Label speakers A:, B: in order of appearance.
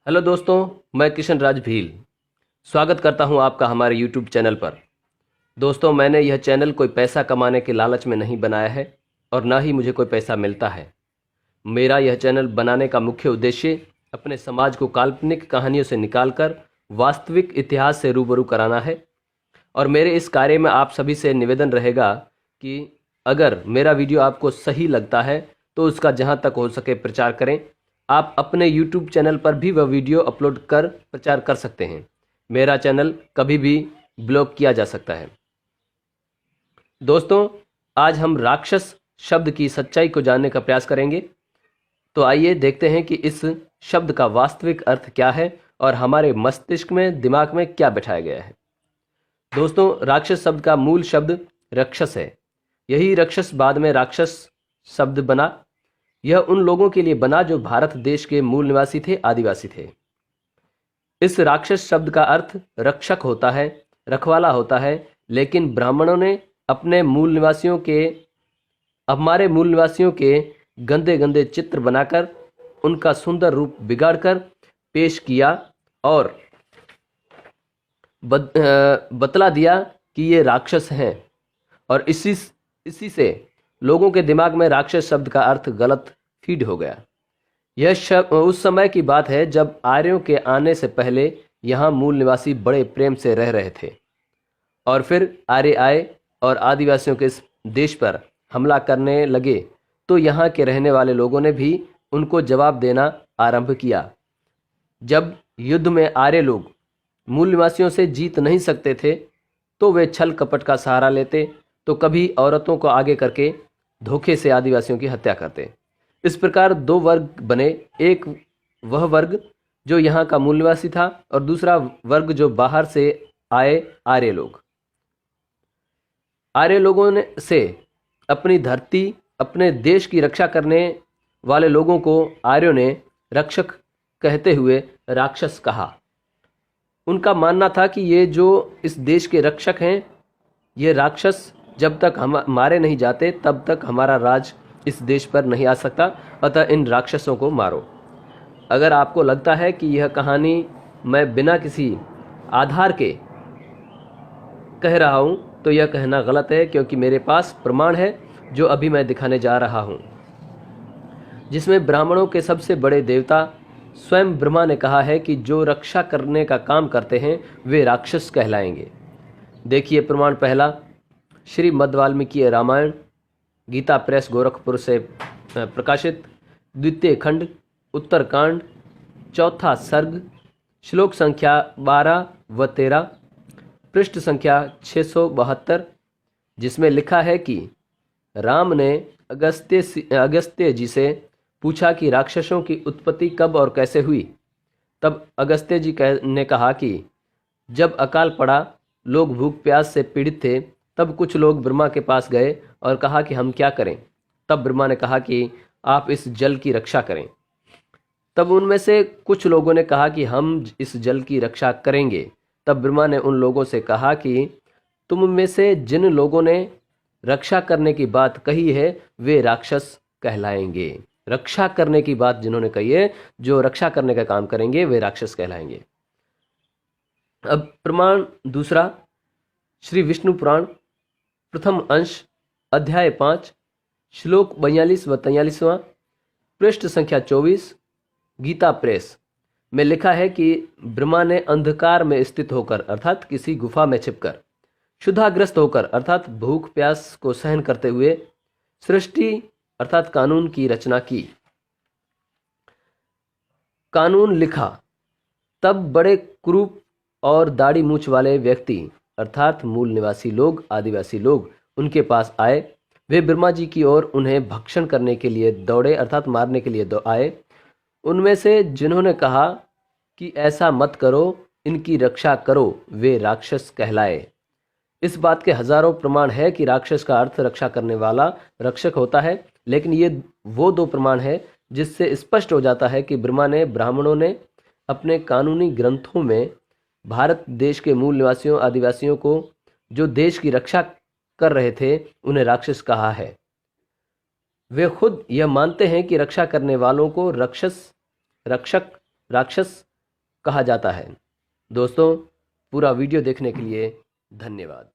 A: Hello दोस्तों, मैं किशन राज भील स्वागत करता हूं आपका हमारे यूट्यूब चैनल पर। दोस्तों, मैंने यह चैनल कोई पैसा कमाने के लालच में नहीं बनाया है और ना ही मुझे कोई पैसा मिलता है। मेरा यह चैनल बनाने का मुख्य उद्देश्य अपने समाज को काल्पनिक कहानियों से निकालकर वास्तविक इतिहास से रूबरू कराना है। और मेरे इस कार्य में आप सभी से निवेदन रहेगा कि अगर मेरा वीडियो आपको सही लगता है तो उसका जहां तक हो सके प्रचार करें। आप अपने YouTube चैनल पर भी वह वीडियो अपलोड कर प्रचार कर सकते हैं। मेरा चैनल कभी भी ब्लॉक किया जा सकता है। दोस्तों, आज हम राक्षस शब्द की सच्चाई को जानने का प्रयास करेंगे। तो आइए देखते हैं कि इस शब्द का वास्तविक अर्थ क्या है और हमारे मस्तिष्क में, दिमाग में क्या बैठाया गया है। दोस्तों, राक्षस शब्द का मूल शब्द रक्षस है। यही रक्षस बाद में राक्षस शब्द बना। यह उन लोगों के लिए बना जो भारत देश के मूल निवासी थे, आदिवासी थे। इस राक्षस शब्द का अर्थ रक्षक होता है, रखवाला होता है। लेकिन ब्राह्मणों ने हमारे मूल निवासियों के गंदे गंदे चित्र बनाकर उनका सुंदर रूप बिगाड़कर पेश किया और बतला दिया कि ये राक्षस हैं। और इसी से लोगों के दिमाग में राक्षस शब्द का अर्थ गलत फीड हो गया। यह शब्द उस समय की बात है जब आर्यों के आने से पहले यहाँ मूल निवासी बड़े प्रेम से रह रहे थे और फिर आर्य आए और आदिवासियों के इस देश पर हमला करने लगे तो यहाँ के रहने वाले लोगों ने भी उनको जवाब देना आरंभ किया। जब युद्ध में आर्य लोग मूल निवासियों से जीत नहीं सकते थे तो वे छल कपट का सहारा लेते, तो कभी औरतों को आगे करके धोखे से आदिवासियों की हत्या करते। इस प्रकार दो वर्ग बने, एक वह वर्ग जो यहाँ का मूल निवासी था और दूसरा वर्ग जो बाहर से आए आर्य लोग। आर्य लोगों ने से अपनी धरती, अपने देश की रक्षा करने वाले लोगों को आर्यों ने रक्षक कहते हुए राक्षस कहा। उनका मानना था कि ये जो इस देश के रक्षक हैं, ये राक्षस जब तक हम मारे नहीं जाते तब तक हमारा राज इस देश पर नहीं आ सकता, अतः इन राक्षसों को मारो। अगर आपको लगता है कि यह कहानी मैं बिना किसी आधार के कह रहा हूं तो यह कहना गलत है, क्योंकि मेरे पास प्रमाण है जो अभी मैं दिखाने जा रहा हूं, जिसमें ब्राह्मणों के सबसे बड़े देवता स्वयं ब्रह्मा ने कहा है कि जो रक्षा करने का काम करते हैं वे राक्षस कहलाएंगे। देखिए प्रमाण पहला, श्री मध्य वाल्मीकि रामायण, गीता प्रेस गोरखपुर से प्रकाशित, द्वितीय खंड, उत्तरकांड, चौथा सर्ग, श्लोक संख्या 12 व 13, पृष्ठ संख्या 672, जिसमें लिखा है कि राम ने अगस्त्य जी से पूछा कि राक्षसों की उत्पत्ति कब और कैसे हुई। तब अगस्त्य जी ने कहा कि जब अकाल पड़ा, लोग भूख प्यास से पीड़ित थे, तब कुछ लोग ब्रह्मा के पास गए और कहा कि हम क्या करें। तब ब्रह्मा ने कहा कि आप इस जल की रक्षा करें। तब उनमें से कुछ लोगों ने कहा कि हम इस जल की रक्षा करेंगे। तब ब्रह्मा ने उन लोगों से कहा कि तुम में से जिन लोगों ने रक्षा करने की बात कही है वे राक्षस कहलाएंगे। रक्षा करने की बात जिन्होंने कही है, जो रक्षा करने का काम करेंगे वे राक्षस कहलाएंगे। अब प्रमाण दूसरा, श्री विष्णु पुराण, प्रथम अंश, अध्याय 5, श्लोक 42 व 43, पृष्ठ संख्या 24, गीता प्रेस में लिखा है कि ब्रह्मा ने अंधकार में स्थित होकर अर्थात किसी गुफा में छिपकर, क्षुधाग्रस्त होकर अर्थात भूख प्यास को सहन करते हुए सृष्टि अर्थात कानून की रचना की, कानून लिखा। तब बड़े कुरूप और दाढ़ी मूछ वाले व्यक्ति अर्थात मूल निवासी लोग, आदिवासी लोग उनके पास आए। वे ब्रह्मा जी की ओर उन्हें भक्षण करने के लिए दौड़े अर्थात मारने के लिए आए। उनमें से जिन्होंने कहा कि ऐसा मत करो, इनकी रक्षा करो, वे राक्षस कहलाए। इस बात के हजारों प्रमाण है कि राक्षस का अर्थ रक्षा करने वाला, रक्षक होता है। लेकिन ये वो दो प्रमाण है जिससे स्पष्ट हो जाता है कि ब्राह्मणों ने अपने कानूनी ग्रंथों में भारत देश के मूल निवासियों, आदिवासियों को जो देश की रक्षा कर रहे थे उन्हें राक्षस कहा है। वे खुद यह मानते हैं कि रक्षा करने वालों को राक्षस कहा जाता है। दोस्तों, पूरा वीडियो देखने के लिए धन्यवाद।